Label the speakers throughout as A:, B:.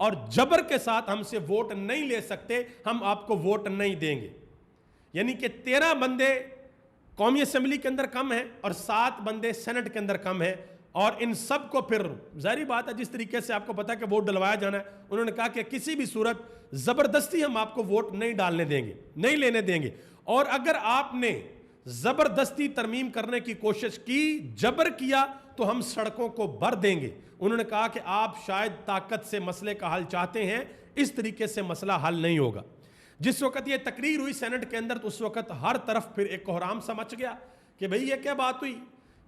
A: اور جبر کے ساتھ ہم سے ووٹ نہیں لے سکتے، ہم آپ کو ووٹ نہیں دیں گے۔ یعنی کہ 13 بندے قومی اسمبلی کے اندر کم ہیں اور 7 بندے سینٹ کے اندر کم ہیں، اور ان سب کو پھر ظاہری بات ہے جس طریقے سے آپ کو پتا کہ ووٹ ڈلوایا جانا ہے، انہوں نے کہا کہ کسی بھی صورت زبردستی ہم آپ کو ووٹ نہیں ڈالنے دیں گے، نہیں لینے دیں گے، اور اگر آپ نے زبردستی ترمیم کرنے کی کوشش کی، جبر کیا، تو ہم سڑکوں کو بھر دیں گے۔ انہوں نے کہا کہ آپ شاید طاقت سے مسئلے کا حل چاہتے ہیں، اس طریقے سے مسئلہ حل نہیں ہوگا۔ جس وقت یہ تقریر ہوئی سینٹ کے اندر تو اس وقت ہر طرف پھر ایک کوہرام سا مچ گیا کہ بھئی یہ کیا بات ہوئی،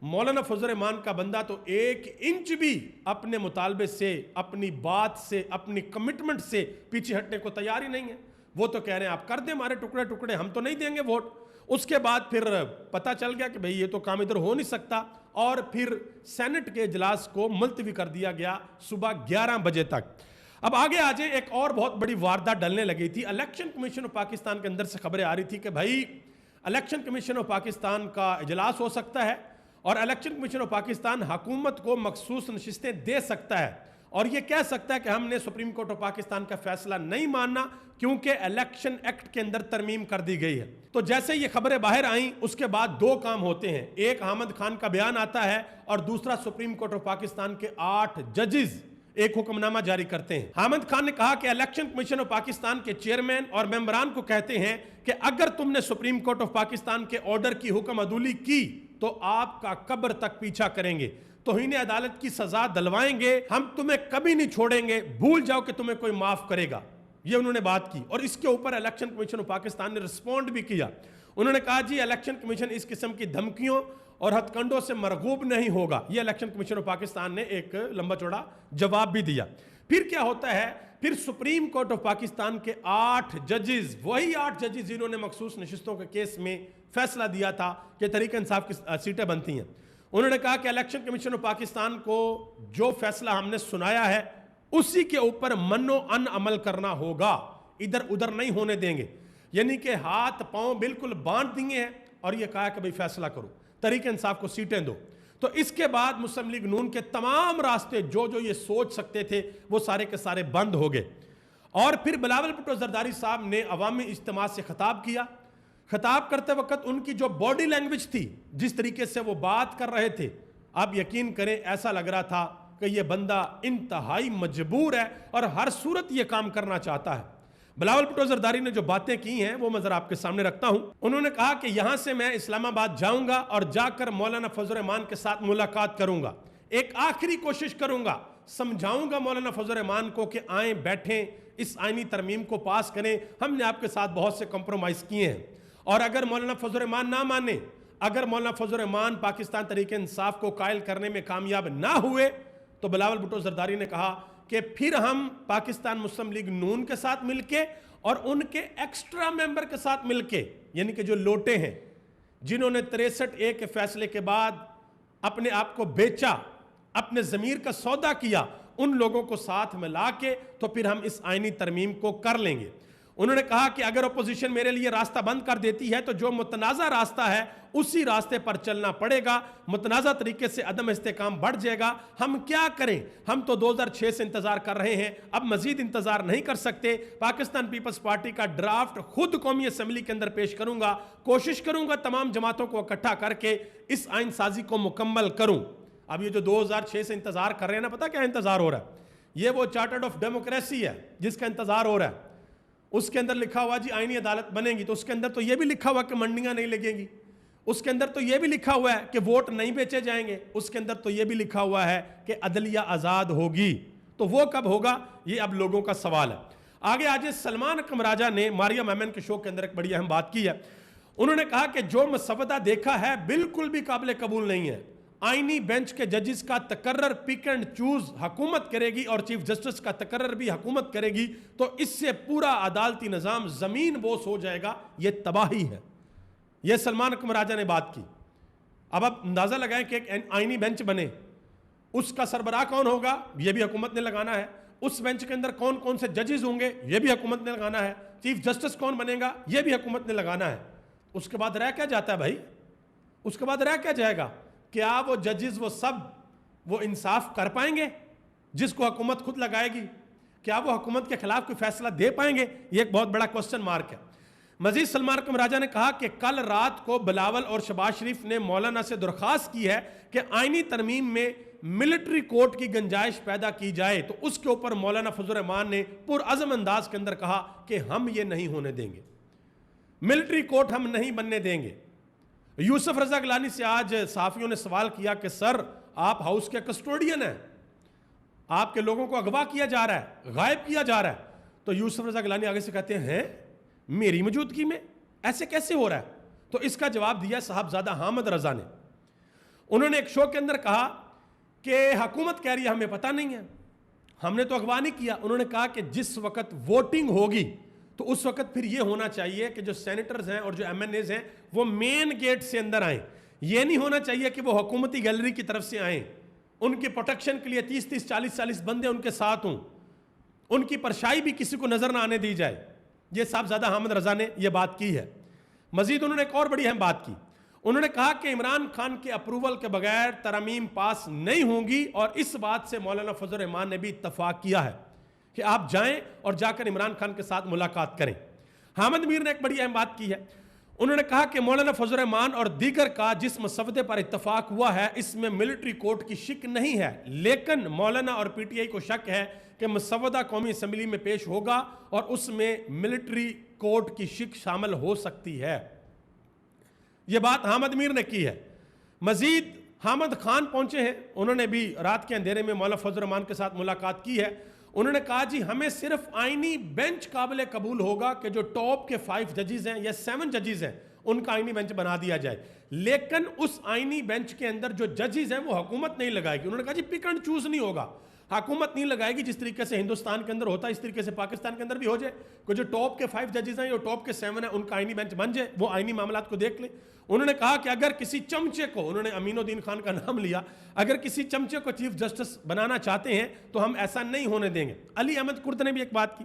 A: مولانا فضل الرحمان کا بندہ تو 1 انچ بھی اپنے مطالبے سے، اپنی بات سے، اپنی کمٹمنٹ سے پیچھے ہٹنے کو تیار ہی نہیں ہے، وہ تو کہہ رہے ہیں آپ کر دیں ہمارے ٹکڑے ٹکڑے، ہم تو نہیں دیں گے ووٹ۔ اس کے بعد پھر پتہ چل گیا کہ بھئی یہ تو کام ادھر ہو نہیں سکتا، اور پھر سینٹ کے اجلاس کو ملتوی کر دیا گیا صبح 11 بجے تک۔ اب آگے آجے ایک اور بہت بڑی واردات ڈلنے لگی تھی۔ الیکشن کمیشن آف پاکستان کے اندر سے خبریں آ رہی تھی کہ بھائی الیکشن کمیشن آف پاکستان کا اجلاس ہو سکتا ہے، اور الیکشن کمیشن آف پاکستان حکومت کو مخصوص نشستیں دے سکتا ہے، اور یہ کہہ سکتا ہے کہ ہم نے سپریم کورٹ آف پاکستان کا فیصلہ نہیں ماننا کیونکہ الیکشن ایکٹ کے اندر ترمیم کر دی گئی ہے۔ تو جیسے یہ خبریں باہر آئیں اس کے بعد 2 کام ہوتے ہیں، ایک حامد خان کا بیان آتا ہے اور دوسرا سپریم کورٹ آف پاکستان کے 8 ججز ایک حکم نامہ جاری کرتے ہیں۔ حامد خان نے کہا کہ الیکشن کمیشن آف پاکستان کے چیئرمین اور ممبران کو کہتے ہیں کہ اگر تم نے سپریم کورٹ آف پاکستان کے آرڈر کی حکم عدولی کی تو آپ کا قبر تک پیچھا کریں گے، توہین عدالت کی سزا دلوائیں گے، ہم تمہیں کبھی نہیں چھوڑیں گے، بھول جاؤ کہ تمہیں کوئی معاف کرے گا۔ یہ انہوں نے بات کی، اور اس کے اوپر الیکشن کمیشن آف پاکستان نے رسپونڈ بھی کیا۔ انہوں نے کہا جی الیکشن کمیشن اس قسم کی دھمکیوں اور ہتھ کنڈوں سے مرغوب نہیں ہوگا۔ یہ الیکشن کمیشن آف پاکستان نے ایک لمبا چوڑا جواب بھی دیا۔ پھر کیا ہوتا ہے، پھر سپریم کورٹ آف پاکستان کے 8 ججز، وہی 8 ججز جنہوں نے مخصوص نشستوں کے کیس میں فیصلہ دیا تھا کہ تحریک انصاف کی سیٹیں بنتی ہیں، انہوں نے کہا کہ الیکشن کمیشن آف پاکستان کو جو فیصلہ ہم نے سنایا ہے اسی کے اوپر من و ان عمل کرنا ہوگا، ادھر ادھر نہیں ہونے دیں گے۔ یعنی کہ ہاتھ پاؤں بالکل باندھ دیے ہیں اور یہ کہا کہ بھئی فیصلہ کرو، تحریک انصاف کو سیٹیں دو۔ تو اس کے بعد مسلم لیگ نون کے تمام راستے جو یہ سوچ سکتے تھے وہ سارے کے سارے بند ہو گئے۔ اور پھر بلاول بھٹو زرداری صاحب نے عوامی اجتماع سے خطاب کیا۔ خطاب کرتے وقت ان کی جو باڈی لینگویج تھی، جس طریقے سے وہ بات کر رہے تھے، آپ یقین کریں ایسا لگ رہا تھا کہ یہ بندہ انتہائی مجبور ہے اور ہر صورت یہ کام کرنا چاہتا ہے۔ بلاول بھٹو زرداری نے جو باتیں کی ہیں وہ میں ذرا آپ کے سامنے رکھتا ہوں۔ انہوں نے کہا کہ یہاں سے میں اسلام آباد جاؤں گا اور جا کر مولانا فضل الرحمان کے ساتھ ملاقات کروں گا، ایک آخری کوشش کروں گا، سمجھاؤں گا مولانا فضل الرحمان کو کہ آئیں بیٹھیں، اس آئینی ترمیم کو پاس کریں، ہم نے آپ کے ساتھ بہت سے کمپرومائز کیے ہیں، اور اگر مولانا فضل الرحمان نہ مانے، اگر مولانا فضل الرحمان پاکستان تحریک انصاف کو قائل کرنے میں کامیاب نہ ہوئے تو بلاول بھٹو زرداری نے کہا کہ پھر ہم پاکستان مسلم لیگ نون کے ساتھ مل کے اور ان کے ایکسٹرا ممبر کے ساتھ مل کے، یعنی کہ جو لوٹے ہیں جنہوں نے 63A کے فیصلے کے بعد اپنے آپ کو بیچا، اپنے ضمیر کا سودا کیا، ان لوگوں کو ساتھ میں لا کے تو پھر ہم اس آئینی ترمیم کو کر لیں گے۔ انہوں نے کہا کہ اگر اپوزیشن میرے لیے راستہ بند کر دیتی ہے تو جو متنازع راستہ ہے اسی راستے پر چلنا پڑے گا، متنازع طریقے سے عدم استحکام بڑھ جائے گا، ہم کیا کریں، ہم تو 2006 سے انتظار کر رہے ہیں، اب مزید انتظار نہیں کر سکتے، پاکستان پیپلز پارٹی کا ڈرافٹ خود قومی اسمبلی کے اندر پیش کروں گا، کوشش کروں گا تمام جماعتوں کو اکٹھا کر کے اس آئین سازی کو مکمل کروں۔ اب یہ جو 2006 سے انتظار کر رہے ہیں نا، پتہ کیا انتظار ہو رہا ہے، یہ وہ چارٹرڈ آف ڈیموکریسی ہے جس کا انتظار ہو رہا ہے۔ اس کے اندر لکھا ہوا جی آئینی عدالت بنے گی، تو اس کے اندر تو یہ بھی لکھا ہوا کہ منڈیاں نہیں لگیں گی، اس کے اندر تو یہ بھی لکھا ہوا ہے کہ ووٹ نہیں بیچے جائیں گے، اس کے اندر تو یہ بھی لکھا ہوا ہے کہ عدلیہ آزاد ہوگی، تو وہ کب ہوگا یہ اب لوگوں کا سوال ہے۔ آگے آج سلمان اکرم راجہ نے ماریا میمن کے شو کے اندر ایک بڑی اہم بات کی ہے۔ انہوں نے کہا کہ جو مسودہ دیکھا ہے بالکل بھی قابل قبول نہیں ہے، آئینی بینچ کے ججز کا تقرر پک اینڈ چوز حکومت کرے گی اور چیف جسٹس کا تقرر بھی حکومت کرے گی، تو اس سے پورا عدالتی نظام زمین بوس ہو جائے گا، یہ تباہی ہے۔ یہ سلمان اکرم راجہ نے بات کی۔ اب آپ اندازہ لگائیں کہ ایک آئینی بینچ بنے، اس کا سربراہ کون ہوگا، یہ بھی حکومت نے لگانا ہے، اس بینچ کے اندر کون کون سے ججز ہوں گے، یہ بھی حکومت نے لگانا ہے، چیف جسٹس کون بنے گا، یہ بھی حکومت نے لگانا ہے۔ اس کے بعد رہ کیا جاتا ہے بھائی، اس کے بعد رہ کیا جائے گا، کیا وہ ججز وہ سب وہ انصاف کر پائیں گے جس کو حکومت خود لگائے گی؟ کیا وہ حکومت کے خلاف کوئی فیصلہ دے پائیں گے؟ یہ ایک بہت بڑا کوسچن مارک ہے۔ مزید سلمان اکرم راجہ نے کہا کہ کل رات کو بلاول اور شہباز شریف نے مولانا سے درخواست کی ہے کہ آئینی ترمیم میں ملٹری کورٹ کی گنجائش پیدا کی جائے، تو اس کے اوپر مولانا فضل الرحمان نے پرعزم انداز کے اندر کہا کہ ہم یہ نہیں ہونے دیں گے، ملٹری کورٹ ہم نہیں بننے دیں گے۔ یوسف رضا گیلانی سے آج صحافیوں نے سوال کیا کہ سر آپ ہاؤس کے کسٹوڈین ہیں، آپ کے لوگوں کو اغوا کیا جا رہا ہے، غائب کیا جا رہا ہے، تو یوسف رضا گیلانی آگے سے کہتے ہیں میری موجودگی میں ایسے کیسے ہو رہا ہے؟ تو اس کا جواب دیا صاحبزادہ حامد رضا نے۔ انہوں نے ایک شو کے اندر کہا کہ حکومت کہہ رہی ہے ہمیں پتہ نہیں ہے، ہم نے تو اغوا نہیں کیا۔ انہوں نے کہا کہ جس وقت ووٹنگ ہوگی تو اس وقت پھر یہ ہونا چاہیے کہ جو سینیٹرز ہیں اور جو ایم این ایز ہیں وہ مین گیٹ سے اندر آئیں، یہ نہیں ہونا چاہیے کہ وہ حکومتی گیلری کی طرف سے آئیں، ان کی پروٹیکشن کے لیے 30 40 بندے ان کے ساتھ ہوں، ان کی پرچھائی بھی کسی کو نظر نہ آنے دی جائے۔ یہ صاحبزادہ حامد رضا نے یہ بات کی ہے۔ مزید انہوں نے ایک اور بڑی اہم بات کی، انہوں نے کہا کہ عمران خان کے اپروول کے بغیر ترامیم پاس نہیں ہوں گی، اور اس بات سے مولانا فضل الرحمان نے بھی اتفاق کیا ہے کہ آپ جائیں اور جا کر عمران خان کے ساتھ ملاقات کریں۔ حامد میر نے ایک بڑی اہم بات کی ہے، انہوں نے کہا کہ مولانا فضل الرحمان اور دیگر کا جس مسودے پر اتفاق ہوا ہے اس میں ملٹری کورٹ کی شک نہیں ہے، لیکن مولانا اور پی ٹی آئی کو شک ہے کہ مسودہ قومی اسمبلی میں پیش ہوگا اور اس میں ملٹری کورٹ کی شک شامل ہو سکتی ہے۔ یہ بات حامد میر نے کی ہے۔ مزید حامد خان پہنچے ہیں، انہوں نے بھی رات کے اندھیرے میں مولانا فضل الرحمان کے ساتھ ملاقات کی ہے۔ انہوں نے کہا جی ہمیں صرف آئینی بینچ قابل قبول ہوگا کہ جو ٹاپ کے 5 ججز ہیں یا 7 ججز ہیں ان کا آئینی بینچ بنا دیا جائے، لیکن اس آئینی بینچ کے اندر جو ججز ہیں وہ حکومت نہیں لگائے گی۔ انہوں نے کہا جی پک اینڈ چوز نہیں ہوگا، حکومت نہیں لگائے گی، جس طریقے سے ہندوستان کے اندر ہوتا ہے اس طریقے سے پاکستان کے اندر بھی ہو جائے کہ جو ٹاپ کے 5 ججز ہیں یا ٹاپ کے 7 ہیں ان کا آئینی بینچ بن جائے، وہ آئینی معاملات کو دیکھ لیں۔ انہوں نے کہا کہ اگر کسی چمچے کو، انہوں نے امین الدین خان کا نام لیا، اگر کسی چمچے کو چیف جسٹس بنانا چاہتے ہیں تو ہم ایسا نہیں ہونے دیں گے۔ علی احمد کرد نے بھی ایک بات کی،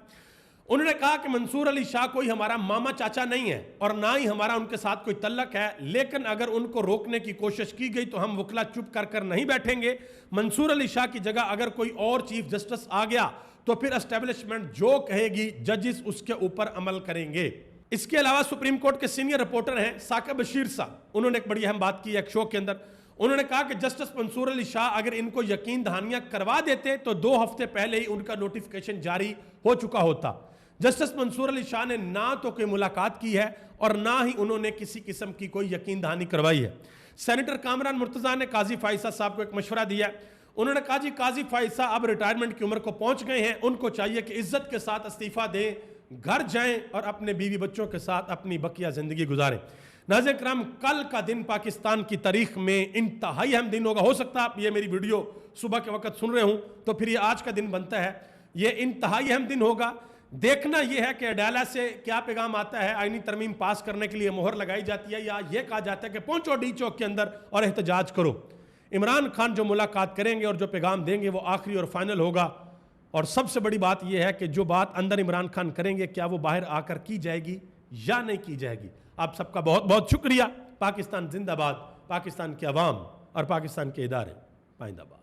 A: انہوں نے کہا کہ منصور علی شاہ کوئی ہمارا ماما چاچا نہیں ہے اور نہ ہی ہمارا ان کے ساتھ کوئی تعلق ہے، لیکن اگر ان کو روکنے کی کوشش کی گئی تو ہم وکلا چپ کر نہیں بیٹھیں گے۔ منصور علی شاہ کی جگہ اگر کوئی اور چیف جسٹس آ گیا تو پھر اسٹیبلشمنٹ جو کہے گی ججز اس کے اوپر عمل کریں گے۔ اس کے علاوہ سپریم کورٹ کے سینئر رپورٹر ہیں ثاقب بشیر صاحب، انہوں نے ایک بڑی اہم بات کی ایک شو کے اندر، انہوں نے کہا کہ جسٹس منصور علی شاہ اگر ان کو یقین دہانیاں کروا دیتے تو 2 ہفتے پہلے ہی ان کا نوٹیفیکیشن جاری ہو چکا ہوتا۔ جسٹس منصور علی شاہ نے نہ تو کوئی ملاقات کی ہے اور نہ ہی انہوں نے کسی قسم کی کوئی یقین دہانی کروائی ہے۔ سینیٹر کامران مرتضیٰ نے قاضی فائزہ صاحب کو ایک مشورہ دیا، انہوں نے کہا جی قاضی فائزہ اب ریٹائرمنٹ کی عمر کو پہنچ گئے ہیں، ان کو چاہیے کہ عزت کے ساتھ استعفیٰ دیں، گھر جائیں اور اپنے بیوی بچوں کے ساتھ اپنی بقیہ زندگی گزاریں۔ ناظرین کرام، کل کا دن پاکستان کی تاریخ میں انتہائی اہم دن ہوگا۔ ہو سکتا ہے آپ یہ میری ویڈیو صبح کے وقت سن رہے ہوں تو پھر یہ آج کا دن بنتا ہے، یہ انتہائی اہم دن ہوگا۔ دیکھنا یہ ہے کہ اڈیالہ سے کیا پیغام آتا ہے، آئینی ترمیم پاس کرنے کے لیے مہر لگائی جاتی ہے یا یہ کہا جاتا ہے کہ پہنچو ڈی چوک کے اندر اور احتجاج کرو۔ عمران خان جو ملاقات کریں گے اور جو پیغام دیں گے وہ آخری اور فائنل ہوگا، اور سب سے بڑی بات یہ ہے کہ جو بات اندر عمران خان کریں گے کیا وہ باہر آ کر کی جائے گی یا نہیں کی جائے گی۔ آپ سب کا بہت بہت شکریہ۔ پاکستان زندہ باد، پاکستان کے عوام اور پاکستان کے ادارے پائندہ باد۔